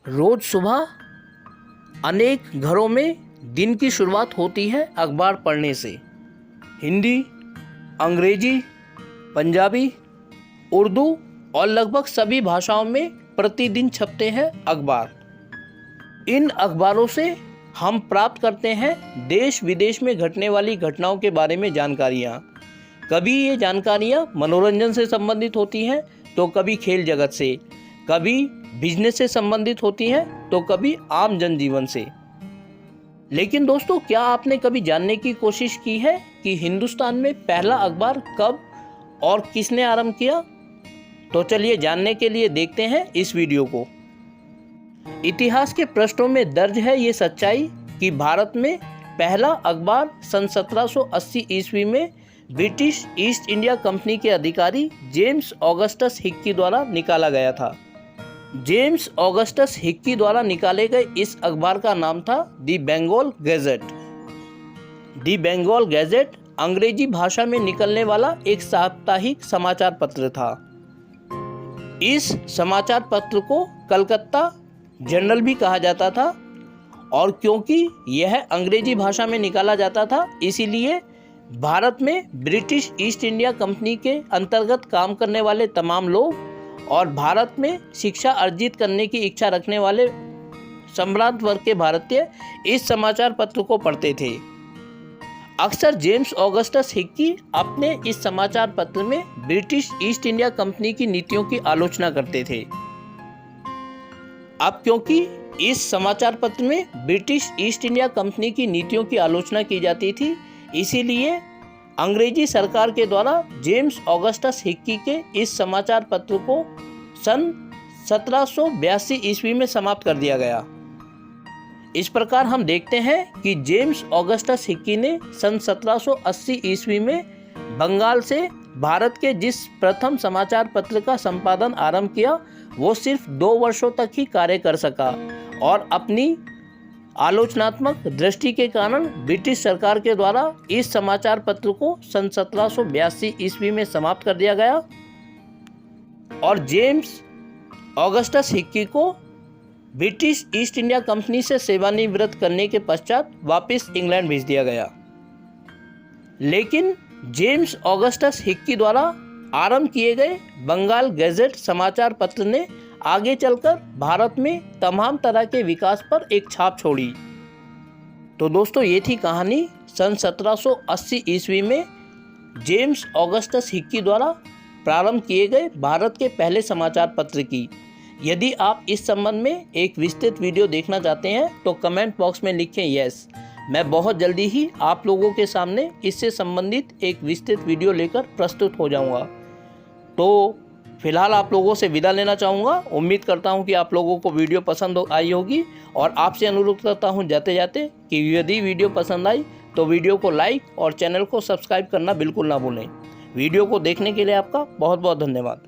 रोज़ सुबह अनेक घरों में दिन की शुरुआत होती है अखबार पढ़ने से। हिंदी, अंग्रेजी, पंजाबी, उर्दू और लगभग सभी भाषाओं में प्रतिदिन छपते हैं अखबार। इन अखबारों से हम प्राप्त करते हैं देश विदेश में घटने वाली घटनाओं के बारे में जानकारियाँ। कभी ये जानकारियाँ मनोरंजन से संबंधित होती हैं तो कभी खेल जगत से, कभी बिजनेस से संबंधित होती हैं तो कभी आम जनजीवन से। लेकिन दोस्तों, क्या आपने कभी जानने की कोशिश की है कि हिंदुस्तान में पहला अखबार कब और किसने आरंभ किया? तो चलिए जानने के लिए देखते हैं इस वीडियो को। इतिहास के पृष्ठों में दर्ज है ये सच्चाई कि भारत में पहला अखबार सन 1780 ईस्वी में ब्रिटिश ईस्ट इंडिया कंपनी के अधिकारी जेम्स ऑगस्टस हिक्की द्वारा निकाला गया था। जेम्स ऑगस्टस हिक्की द्वारा निकाले गए इस अखबार का नाम था दी बंगाल गैजेट। दी बंगाल गैजेट अंग्रेजी भाषा में निकलने वाला एक साप्ताहिक समाचार पत्र था। इस समाचार पत्र को कलकत्ता जर्नल भी कहा जाता था और क्योंकि यह अंग्रेजी भाषा में निकाला जाता था, इसीलिए भारत में ब्रिटिश ईस्ट इंडिया कंपनी के अंतर्गत काम करने वाले तमाम लोग और भारत में शिक्षा अर्जित करने की इच्छा रखने वाले सम्भ्रांत वर्ग के भारतीय इस समाचार पत्र को पढ़ते थे। अक्सर जेम्स ऑगस्टस हिक्की अपने इस समाचार पत्र में ब्रिटिश ईस्ट इंडिया कंपनी की नीतियों की आलोचना करते थे। अब क्योंकि इस समाचार पत्र में ब्रिटिश ईस्ट इंडिया कंपनी की नीतियों की आलोचना की जाती थी, इसीलिए अंग्रेजी सरकार के द्वारा जेम्स ऑगस्टस हिक्की के इस समाचार पत्र को सन 1782 ईस्वी में समाप्त कर दिया गया। इस प्रकार हम देखते हैं कि जेम्स ऑगस्टस हिक्की ने सन 1780 ईस्वी में बंगाल से भारत के जिस प्रथम समाचार पत्र का संपादन आरंभ किया, वो सिर्फ 2 वर्षों तक ही कार्य कर सका और अपनी आलोचनात्मक दृष्टि के कारण ब्रिटिश सरकार के द्वारा इस समाचार पत्र को सन 1782 ईस्वी में समाप्त कर दिया गया और जेम्स ऑगस्टस हिक्की को ब्रिटिश ईस्ट इंडिया कंपनी से सेवानिवृत्त करने के पश्चात वापस इंग्लैंड भेज दिया गया। लेकिन जेम्स ऑगस्टस हिक्की द्वारा आरंभ किए गए बंगाल गैजेट समाचार पत्र ने आगे चलकर भारत में तमाम तरह के विकास पर एक छाप छोड़ी। तो दोस्तों, ये थी कहानी सन 1780 ईस्वी में जेम्स ऑगस्टस हिक्की द्वारा प्रारंभ किए गए भारत के पहले समाचार पत्र की। यदि आप इस संबंध में एक विस्तृत वीडियो देखना चाहते हैं तो कमेंट बॉक्स में लिखें यस। मैं बहुत जल्दी ही आप लोगों के सामने इससे संबंधित एक विस्तृत वीडियो लेकर प्रस्तुत हो जाऊंगा। तो फिलहाल आप लोगों से विदा लेना चाहूँगा। उम्मीद करता हूँ कि आप लोगों को वीडियो पसंद आई होगी और आपसे अनुरोध करता हूँ जाते जाते कि यदि वीडियो पसंद आई तो वीडियो को लाइक और चैनल को सब्सक्राइब करना बिल्कुल ना भूलें। वीडियो को देखने के लिए आपका बहुत बहुत धन्यवाद।